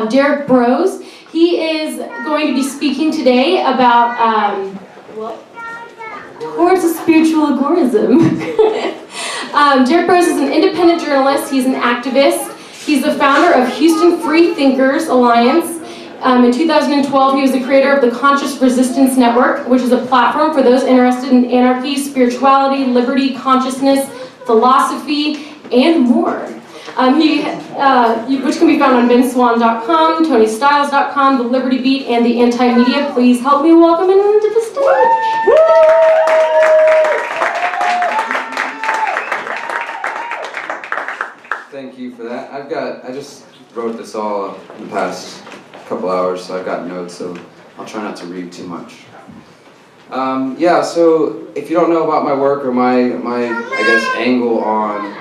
Derrick Broze. He is going to be speaking today about towards a spiritual agorism. Derrick Broze is an independent journalist. He's an activist. He's the founder of Houston Free Thinkers Alliance. In 2012, he was the creator of the Conscious Resistance Network, which is a platform for those interested in anarchy, spirituality, liberty, consciousness, philosophy, and more. Which can be found on BenSwan.com, TonyStyles.com, The Liberty Beat, and the Anti-Media. Please help me welcome him to the stage. Thank you for that. I just wrote this all in the past couple hours, so I've got notes, so I'll try not to read too much. So if you don't know about my work or my I guess, angle on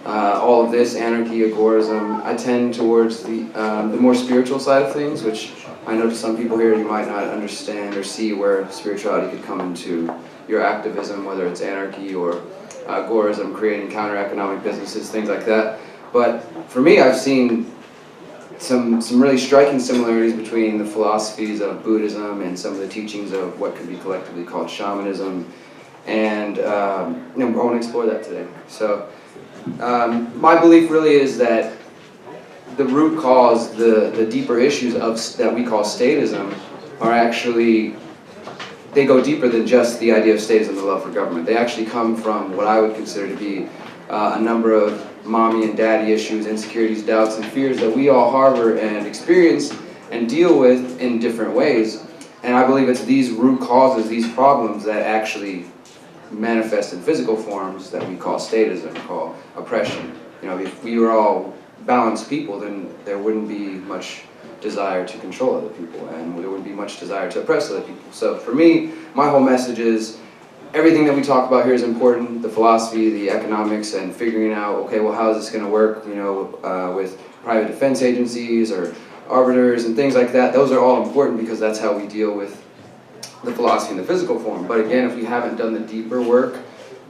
all of this, anarchy, agorism, I tend towards the more spiritual side of things, which I know to some people here you might not understand or see where spirituality could come into your activism, whether it's anarchy or agorism, creating counter-economic businesses, things like that. But for me, I've seen some really striking similarities between the philosophies of Buddhism and some of the teachings of what could be collectively called shamanism, and I want to explore that today. So my belief really is that the root cause, the deeper issues that we call statism are actually, they go deeper than just the idea of statism, the love for government. They actually come from what I would consider to be a number of mommy and daddy issues, insecurities, doubts, and fears that we all harbor and experience and deal with in different ways. And I believe it's these root causes, these problems, that actually manifest in physical forms that we call statism, call oppression. You know, if we were all balanced people, then there wouldn't be much desire to control other people, and there wouldn't be much desire to oppress other people. So for me, my whole message is everything that we talk about here is important. The philosophy, the economics, and figuring out, okay, well, how is this going to work, with private defense agencies or arbiters and things like that. Those are all important because that's how we deal with the philosophy in the physical form. But again, if we haven't done the deeper work,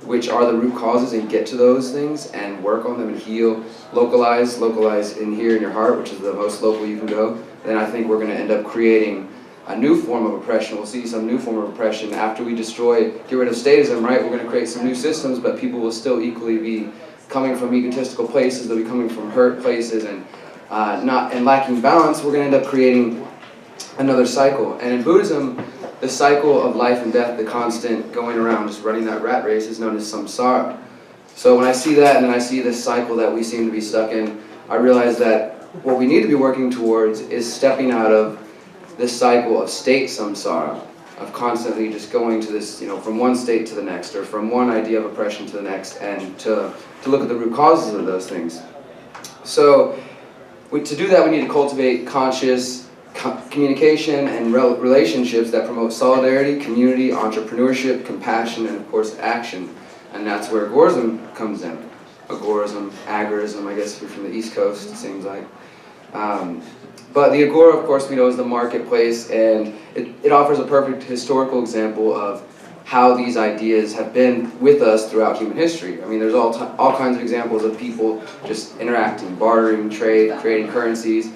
which are the root causes, and get to those things and work on them and heal, localize in here in your heart, which is the most local you can go, then I think we're going to end up creating a new form of oppression. We'll see some new form of oppression after we get rid of statism, right? We're going to create some new systems, but people will still equally be coming from egotistical places. They'll be coming from hurt places and lacking balance. We're going to end up creating another cycle. And in Buddhism, the cycle of life and death, the constant going around, just running that rat race, is known as samsara. So when I see that, and then I see this cycle that we seem to be stuck in, I realize that what we need to be working towards is stepping out of this cycle of state samsara, of constantly just going to this, from one state to the next, or from one idea of oppression to the next, and to look at the root causes of those things. So to do that, we need to cultivate conscious communication and relationships that promote solidarity, community, entrepreneurship, compassion, and of course action. And that's where agorism comes in. Agorism, agorism, I guess if you're from the East Coast, it seems like. But the Agora, of course, we know is the marketplace, and it offers a perfect historical example of how these ideas have been with us throughout human history. I mean, there's all kinds of examples of people just interacting, bartering, trade, creating currencies.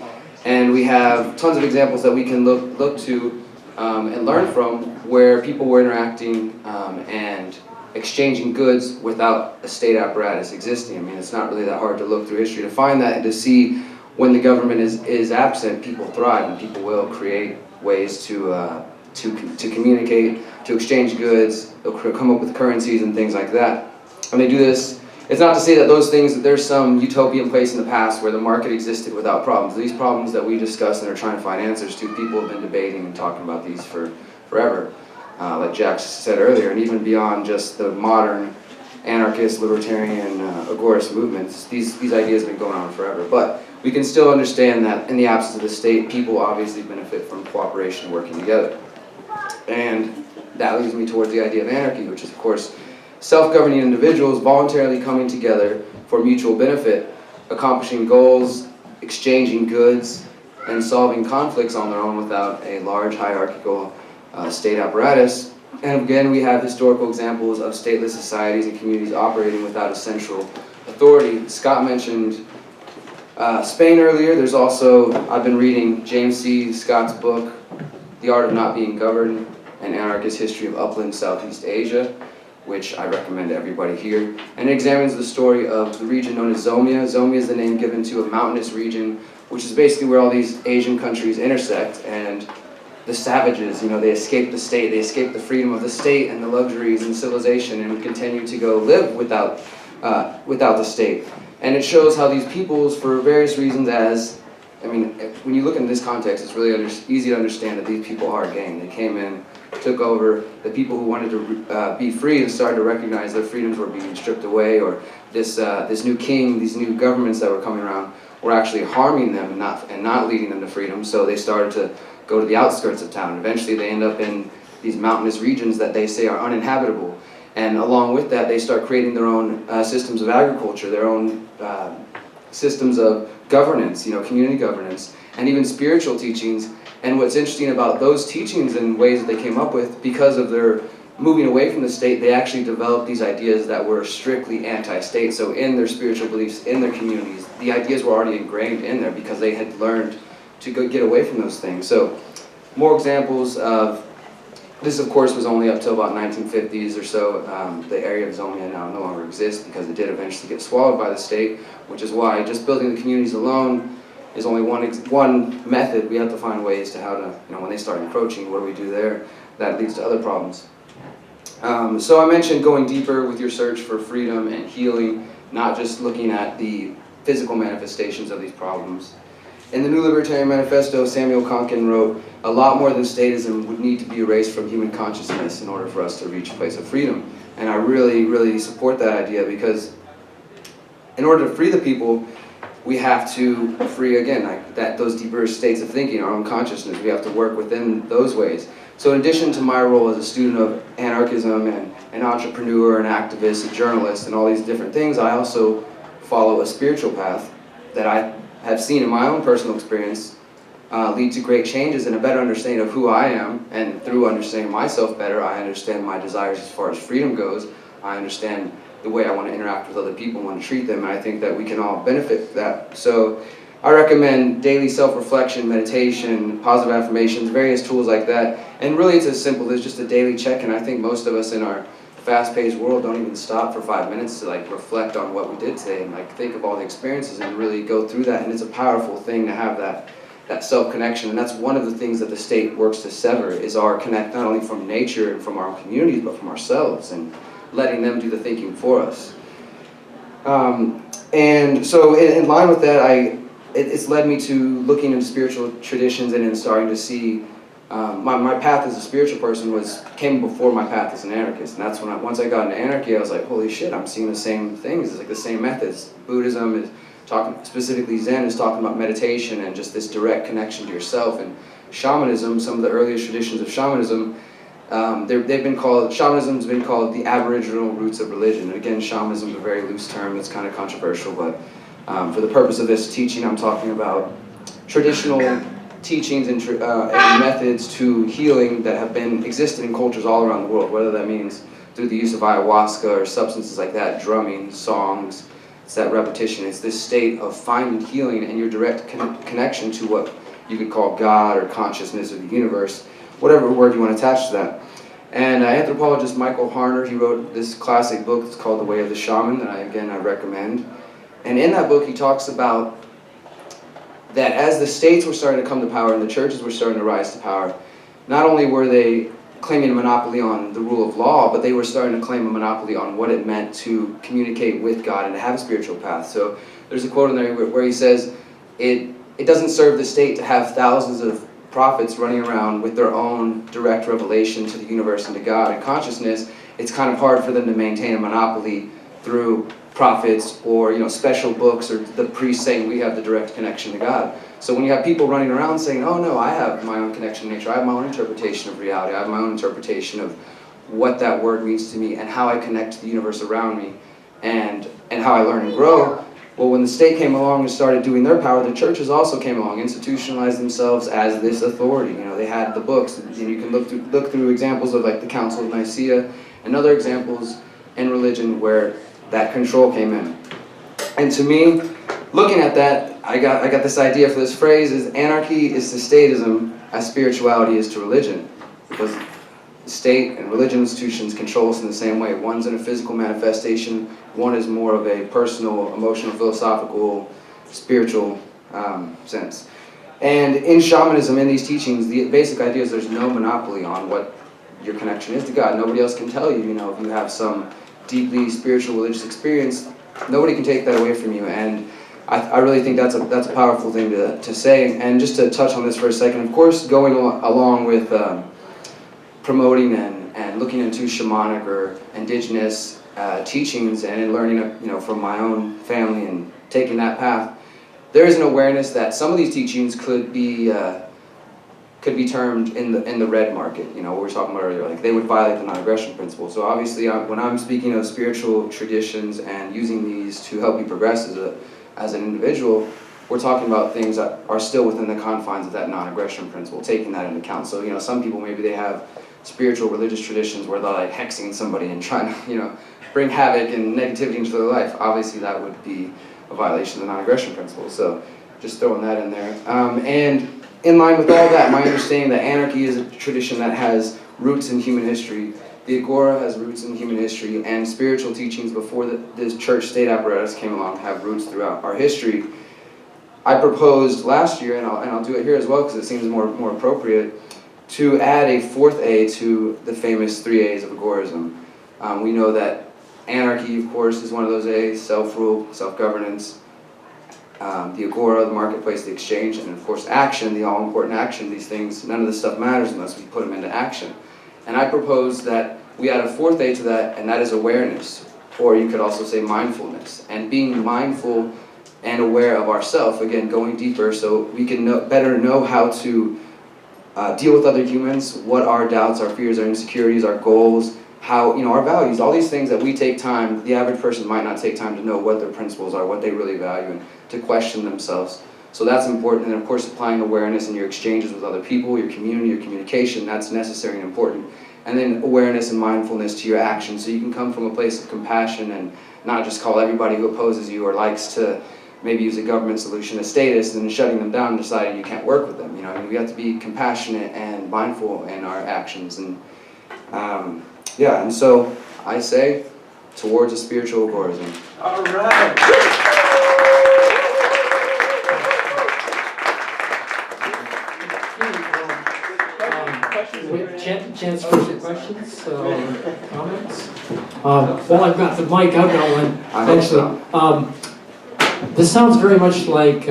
And we have tons of examples that we can look to and learn from where people were interacting and exchanging goods without a state apparatus existing. I mean, it's not really that hard to look through history to find that and to see when the government is absent, people thrive, and people will create ways to communicate, to exchange goods. They'll come up with currencies and things like that. And they do this. It's not to say that those things, that there's some utopian place in the past where the market existed without problems. These problems that we discuss and are trying to find answers to, people have been debating and talking about these for forever, like Jack said earlier, and even beyond just the modern anarchist, libertarian, agorist movements. These ideas have been going on forever. But we can still understand that in the absence of the state, people obviously benefit from cooperation and working together. And that leads me towards the idea of anarchy, which is, of course, self-governing individuals voluntarily coming together for mutual benefit, accomplishing goals, exchanging goods, and solving conflicts on their own without a large hierarchical state apparatus. And again, we have historical examples of stateless societies and communities operating without a central authority. Scott mentioned Spain earlier, there's also, I've been reading James C. Scott's book, The Art of Not Being Governed, An Anarchist History of Upland Southeast Asia, which I recommend to everybody here. And it examines the story of the region known as Zomia. Zomia is the name given to a mountainous region, which is basically where all these Asian countries intersect, and the savages, they escaped the state, they escaped the freedom of the state and the luxuries and civilization, and would continue to go live without the state. And it shows how these peoples, for various reasons, when you look in this context, it's really easy to understand that these people are game. They came in, took over. The people who wanted to be free and started to recognize their freedoms were being stripped away, or this new king, these new governments that were coming around were actually harming them and not leading them to freedom. So they started to go to the outskirts of town. Eventually they end up in these mountainous regions that they say are uninhabitable. And along with that, they start creating their own systems of agriculture, their own systems of governance, community governance, and even spiritual teachings. And what's interesting about those teachings and ways that they came up with, because of their moving away from the state, they actually developed these ideas that were strictly anti-state. So in their spiritual beliefs, in their communities, the ideas were already ingrained in there because they had learned to get away from those things. So more examples of this, of course, was only up till about 1950s or so. The area of Zomia now no longer exists because it did eventually get swallowed by the state, which is why just building the communities alone is only one method. We have to find ways to how to, when they start encroaching, what do we do there? That leads to other problems. So I mentioned going deeper with your search for freedom and healing, not just looking at the physical manifestations of these problems. In the New Libertarian Manifesto, Samuel Konkin wrote, "A lot more than statism would need to be erased from human consciousness in order for us to reach a place of freedom." And I really, really support that idea, because in order to free the people, we have to free, again, those deeper states of thinking, our own consciousness. We have to work within those ways. So in addition to my role as a student of anarchism and an entrepreneur, an activist, a journalist, and all these different things, I also follow a spiritual path that I have seen in my own personal experience lead to great changes and a better understanding of who I am. And through understanding myself better, I understand my desires as far as freedom goes. I understand the way I want to interact with other people and want to treat them, and I think that we can all benefit from that. So I recommend daily self-reflection, meditation, positive affirmations, various tools like that. And really it's as simple as just a daily check-in. I think most of us in our fast-paced world don't even stop for 5 minutes to reflect on what we did today and think of all the experiences and really go through that. And it's a powerful thing to have that self-connection. And that's one of the things that the state works to sever, is our connect not only from nature and from our communities, but from ourselves, and letting them do the thinking for us. And so in line with that, it's led me to looking into spiritual traditions and then starting to see my path as a spiritual person came before my path as an anarchist. And that's when once I got into anarchy, I was like, holy shit, I'm seeing the same things. It's the same methods. Buddhism is talking, specifically Zen, is talking about meditation and just this direct connection to yourself. And shamanism, some of the earliest traditions of shamanism, shamanism's been called the aboriginal roots of religion. And again, shamanism is a very loose term that's kind of controversial, but for the purpose of this teaching, I'm talking about traditional teachings and methods to healing that have been existed in cultures all around the world, whether that means through the use of ayahuasca or substances like that, drumming, songs. It's that repetition. It's this state of finding healing and your direct connection to what you could call God or consciousness or the universe, whatever word you want to attach to that. And anthropologist Michael Harner, he wrote this classic book. It's called The Way of the Shaman, that I recommend. And in that book, he talks about that as the states were starting to come to power and the churches were starting to rise to power, not only were they claiming a monopoly on the rule of law, but they were starting to claim a monopoly on what it meant to communicate with God and to have a spiritual path. So there's a quote in there where he says, it doesn't serve the state to have thousands of prophets running around with their own direct revelation to the universe and to God and consciousness. It's kind of hard for them to maintain a monopoly through prophets or special books or the priests saying we have the direct connection to God. So when you have people running around saying, oh no, I have my own connection to nature, I have my own interpretation of reality, I have my own interpretation of what that word means to me and how I connect to the universe around me and how I learn and grow. Well, when the state came along and started doing their power, the churches also came along, institutionalized themselves as this authority. They had the books, and you can look through examples of the Council of Nicaea and other examples in religion where that control came in. And to me, looking at that, I got this idea for this phrase: is anarchy is to statism as spirituality is to religion, because the state and religion institutions control us in the same way. One's in a physical manifestation, one is more of a personal, emotional, philosophical, spiritual sense. And in shamanism, in these teachings, the basic idea is there's no monopoly on what your connection is to God. Nobody else can tell you, you know, if you have some deeply spiritual religious experience, nobody can take that away from you. And I really think that's a powerful thing to say. And just to touch on this for a second, of course, going along with promoting and looking into shamanic or indigenous teachings and learning, you know, from my own family and taking that path, there is an awareness that some of these teachings could be termed in the red market. You know, what we were talking about earlier, like they would violate the non-aggression principle. So obviously, when I'm speaking of spiritual traditions and using these to help you progress as an individual, we're talking about things that are still within the confines of that non-aggression principle, taking that into account. So, you know, some people, maybe they have spiritual religious traditions where they're like hexing somebody and trying to, you know, bring havoc and negativity into their life. Obviously, that would be a violation of the non-aggression principle. So just throwing that in there. And in line with all that, my understanding that anarchy is a tradition that has roots in human history. The Agora has roots in human history, and spiritual teachings before this church-state apparatus came along have roots throughout our history. I proposed last year, and I'll do it here as well because it seems more appropriate, to add a fourth A to the famous 3 A's of Agorism. We know that anarchy, of course, is one of those A's: self-rule, self-governance, the Agora, the marketplace, the exchange, and of course action, the all-important action. These things, none of this stuff matters unless we put them into action. And I propose that we add a fourth A to that, and that is awareness, or you could also say mindfulness. And being mindful and aware of ourselves, again, going deeper so we can better know how to deal with other humans, what our doubts, our fears, our insecurities, our goals, how, you know, our values, all these things that we take time, the average person might not take time to know what their principles are, what they really value, and to question themselves. So that's important. And of course, applying awareness in your exchanges with other people, your community, your communication, that's necessary and important. And then awareness and mindfulness to your actions, so you can come from a place of compassion and not just call everybody who opposes you or likes to maybe use a government solution as statist and then shutting them down and deciding you can't work with them. You know, I mean, we have to be compassionate and mindful in our actions. And yeah, and so I say, towards a spiritual agorism. All right. Chance for questions, comments? Well, I've got the mic, I've got one. I hope so. Actually, this sounds very much like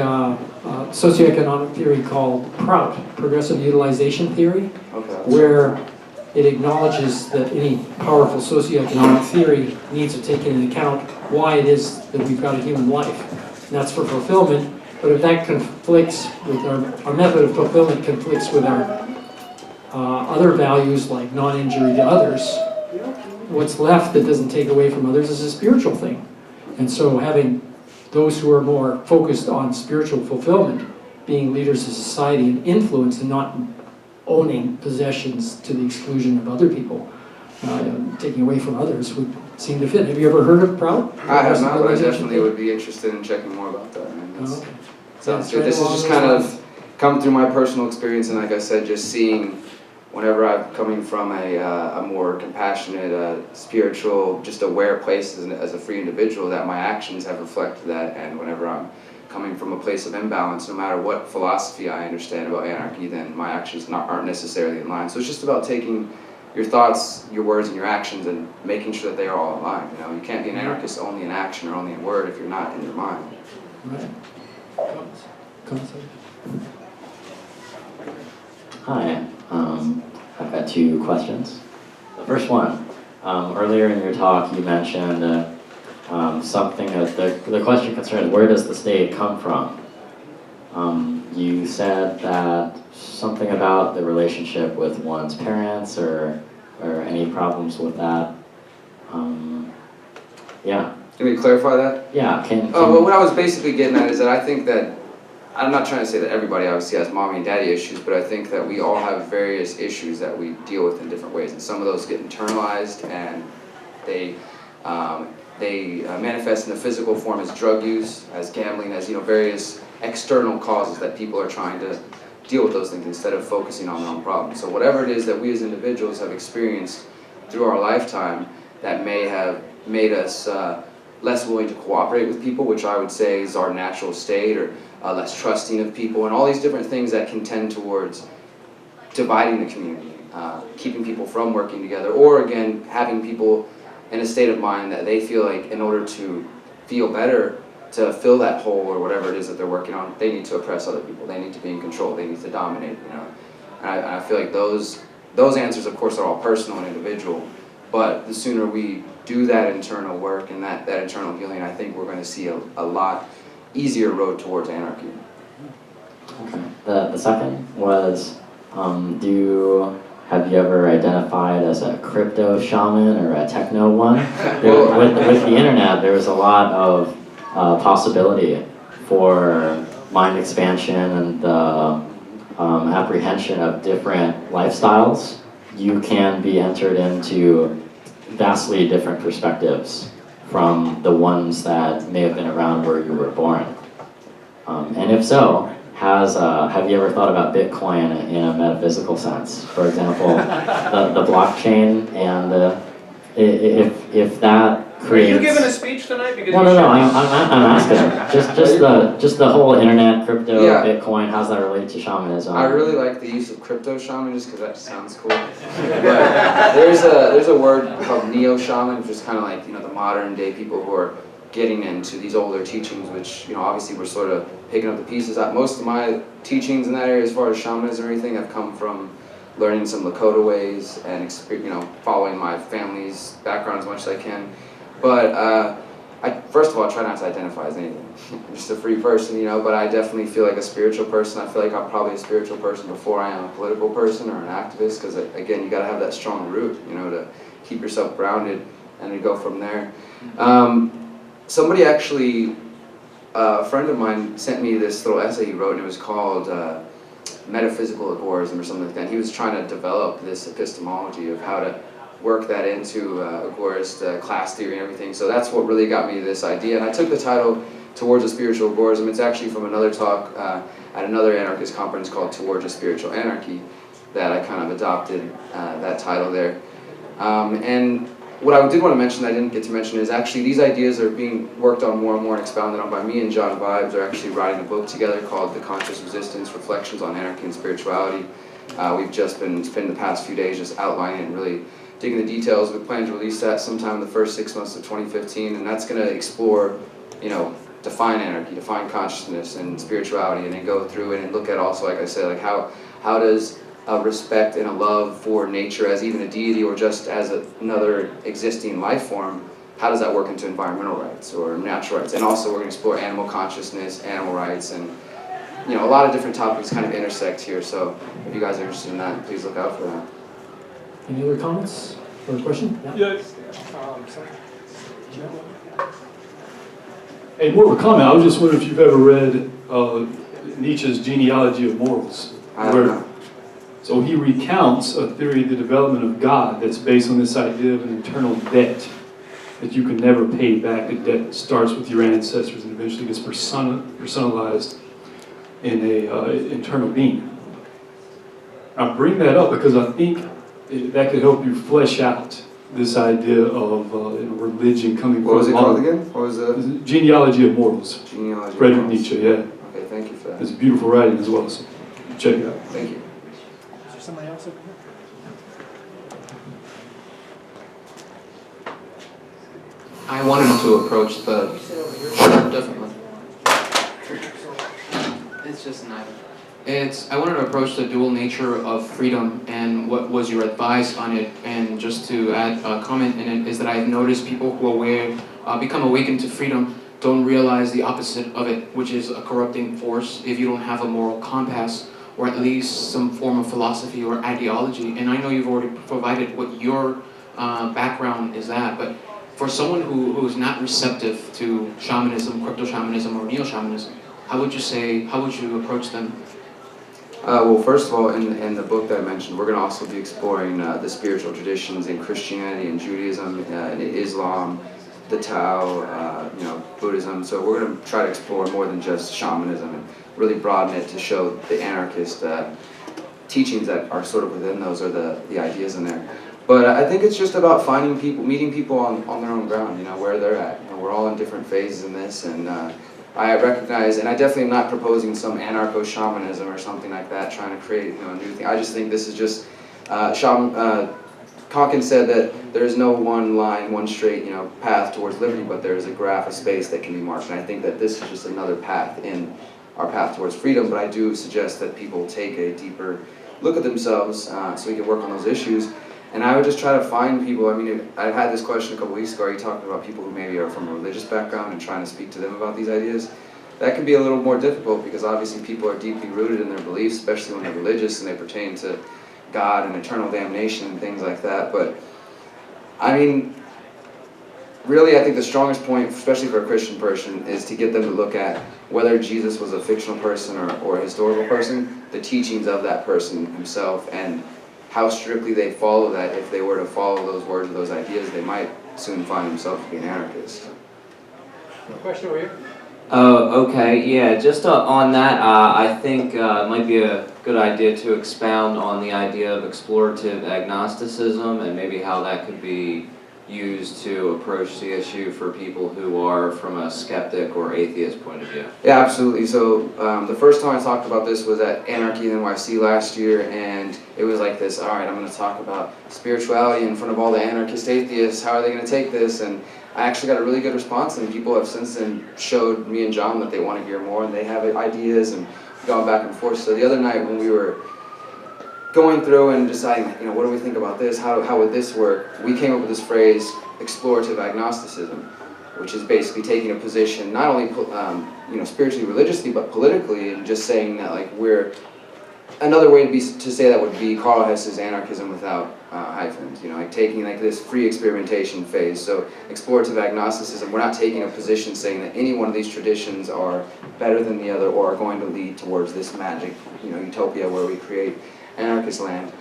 socioeconomic theory called PROUT, Progressive Utilization Theory, Okay. where it acknowledges that any powerful socioeconomic theory needs to take into account why it is that we've got a human life. And that's for fulfillment, but if that conflicts with our method of fulfillment conflicts with our other values like non-injury to others, what's left that doesn't take away from others is a spiritual thing. And so having those who are more focused on spiritual fulfillment being leaders of society and influence and not owning possessions to the exclusion of other people, taking away from others would seem to fit. Have you ever heard of PROUT? I have not, but I definitely would be interested in checking more about that. Okay. Sounds good. This has just kind of come through my personal experience, and like I said, just seeing whenever I'm coming from a more compassionate, spiritual, just aware place as a free individual, that my actions have reflected that, and whenever I'm coming from a place of imbalance, no matter what philosophy I understand about anarchy, then my actions aren't necessarily in line. So it's just about taking your thoughts, your words, and your actions and making sure that they are all in line. You know, you can't be an anarchist only in action or only in word if you're not in your mind. Right. Comments? Hi, I've got two questions. The first one, earlier in your talk you mentioned something that the question concerned, where does the state come from? You said that something about the relationship with one's parents or any problems with that. Yeah. Can we clarify that? Yeah, can Well, what I was basically getting at is that I think that, I'm not trying to say that everybody obviously has mommy and daddy issues, but I think that we all have various issues that we deal with in different ways, and some of those get internalized and they they manifest in the physical form as drug use, as gambling, as various external causes that people are trying to deal with those things instead of focusing on their own problems. So whatever it is that we as individuals have experienced through our lifetime that may have made us less willing to cooperate with people, which I would say is our natural state, or less trusting of people, and all these different things that can tend towards dividing the community, keeping people from working together, or again, having people in a state of mind that they feel like in order to feel better, to fill that hole or whatever it is that they're working on, they need to oppress other people, they need to be in control, they need to dominate, And I feel like those answers, of course, are all personal and individual, but the sooner we do that internal work and that internal healing, I think we're going to see a lot easier road towards anarchy. Okay. The second was, have you ever identified as a crypto shaman or a techno one? With the internet, there's a lot of possibility for mind expansion and the apprehension of different lifestyles. You can be entered into vastly different perspectives from the ones that may have been around where you were born. And if so, have you ever thought about Bitcoin in a metaphysical sense? For example, the blockchain, and if that creates... Are you giving a speech tonight? Because No, I'm asking. Just the whole internet, crypto, Yeah. Bitcoin, how's that related to shamanism? I really like the use of crypto shaman just because that just sounds cool. But there's a word called neo shaman, which is kind of like the modern day people who are getting into these older teachings, which obviously we're sort of picking up the pieces. Most of my teachings in that area, as far as shamanism or anything, have come from learning some Lakota ways and following my family's background as much as I can. But I first of all try not to identify as anything. I'm just a free person, but I definitely feel like a spiritual person. I feel like I'm probably a spiritual person before I am a political person or an activist, because again, you got to have that strong root, to keep yourself grounded and to go from there. Somebody actually, a friend of mine sent me this little essay he wrote, and it was called Metaphysical Agorism or something like that. And he was trying to develop this epistemology of how to work that into Agorist class theory and everything. So that's what really got me this idea. And I took the title Towards a Spiritual Agorism. It's actually from another talk at another anarchist conference called Towards a Spiritual Anarchy that I kind of adopted that title there. And what I did want to mention that I didn't get to mention is actually these ideas are being worked on more and more and expounded on by me and John Vibes are actually writing a book together called The Conscious Resistance, Reflections on Anarchy and Spirituality. We've just been spending the past few days just outlining and really digging the details. We plan to release that sometime in the first 6 months of 2015, and that's going to explore, define anarchy, define consciousness and spirituality, and then go through it and look at also, like I said, like how does a respect and a love for nature as even a deity or just as another existing life form, how does that work into environmental rights or natural rights? And also we're going to explore animal consciousness, animal rights, and a lot of different topics kind of intersect here. So if you guys are interested in that, please look out for that. Any other comments or a question? Yes. Hey, more of a comment. I was just wondering if you've ever read Nietzsche's Genealogy of Morals. I don't know. So he recounts a theory of the development of God that's based on this idea of an eternal debt that you can never pay back, a debt that starts with your ancestors and eventually gets personalized in a eternal being. I bring that up because I think that could help you flesh out this idea of religion coming from... What was it called again? What was the... Genealogy of Morals. Genealogy of Friedrich Morals. Nietzsche, yeah. Okay, thank you for that. It's beautiful writing as well, so check it out. Thank you. Is there somebody else over here? I wanted to approach the... Definitely. It's just not... I wanted to approach the dual nature of freedom and what was your advice on it. And just to add a comment in it is that I've noticed people who become awakened to freedom don't realize the opposite of it, which is a corrupting force if you don't have a moral compass or at least some form of philosophy or ideology. And I know you've already provided what your background is at, but for someone who is not receptive to shamanism, crypto-shamanism, or neo-shamanism, how would you approach them? Well, first of all, in the book that I mentioned, we're going to also be exploring the spiritual traditions in Christianity and Judaism, and Islam, the Tao, Buddhism. So we're going to try to explore more than just shamanism and really broaden it to show the anarchist teachings that are sort of within those, or the ideas in there. But I think it's just about finding people, meeting people on their own ground, where they're at. We're all in different phases in this, and I recognize, and I definitely am not proposing some anarcho-shamanism or something like that, trying to create a new thing. I just think this is just, Calkins said that there is no one line, one straight path towards liberty, but there is a graph of space that can be marked. And I think that this is just another path in our path towards freedom, but I do suggest that people take a deeper look at themselves so we can work on those issues. And I would just try to find people. I mean, I've had this question a couple weeks ago. You talked about people who maybe are from a religious background and trying to speak to them about these ideas. That can be a little more difficult because obviously people are deeply rooted in their beliefs, especially when they're religious and they pertain to God and eternal damnation and things like that. But I mean, really, I think the strongest point, especially for a Christian person, is to get them to look at whether Jesus was a fictional person or a historical person, the teachings of that person himself, and how strictly they follow that. If they were to follow those words or those ideas, they might soon find themselves to be an anarchist. Question over here. Okay, yeah, just on that, I think it might be a good idea to expound on the idea of explorative agnosticism and maybe how that could be used to approach the issue for people who are from a skeptic or atheist point of view. Yeah, absolutely. So the first time I talked about this was at Anarchy in NYC last year, and it was like this, all right, I'm going to talk about spirituality in front of all the anarchist atheists. How are they going to take this? And I actually got a really good response, and people have since then showed me and John that they want to hear more, and they have ideas and gone back and forth. So the other night when we were going through and deciding, what do we think about this? How would this work? We came up with this phrase, explorative agnosticism, which is basically taking a position not only spiritually, religiously, but politically, and just saying that we're another way to say that would be Karl Hess's anarchism without hyphens. Taking this free experimentation phase. So explorative agnosticism, we're not taking a position saying that any one of these traditions are better than the other or are going to lead towards this magic, utopia where we create anarchist land.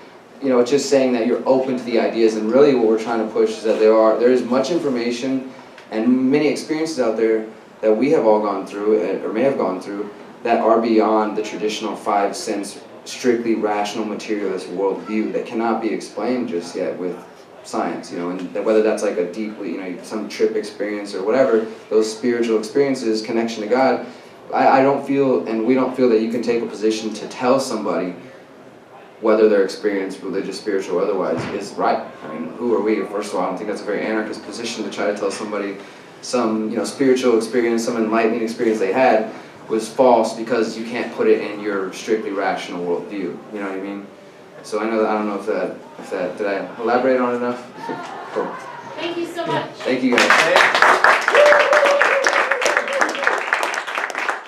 It's just saying that you're open to the ideas, and really what we're trying to push is that there is much information and many experiences out there that we have all gone through, or may have gone through, that are beyond the traditional 5 sense, strictly rational materialist worldview that cannot be explained just yet with science, and whether that's like a deeply, some trip experience or whatever, those spiritual experiences, connection to God, I don't feel, and we don't feel that you can take a position to tell somebody whether their experience, religious, spiritual, or otherwise, is right. I mean, who are we? First of all, I don't think that's a very anarchist position to try to tell somebody some, spiritual experience, some enlightening experience they had was false because you can't put it in your strictly rational worldview. You know what I mean? So I don't know if that did I elaborate on it enough? Cool. Thank you so much. Thank you guys.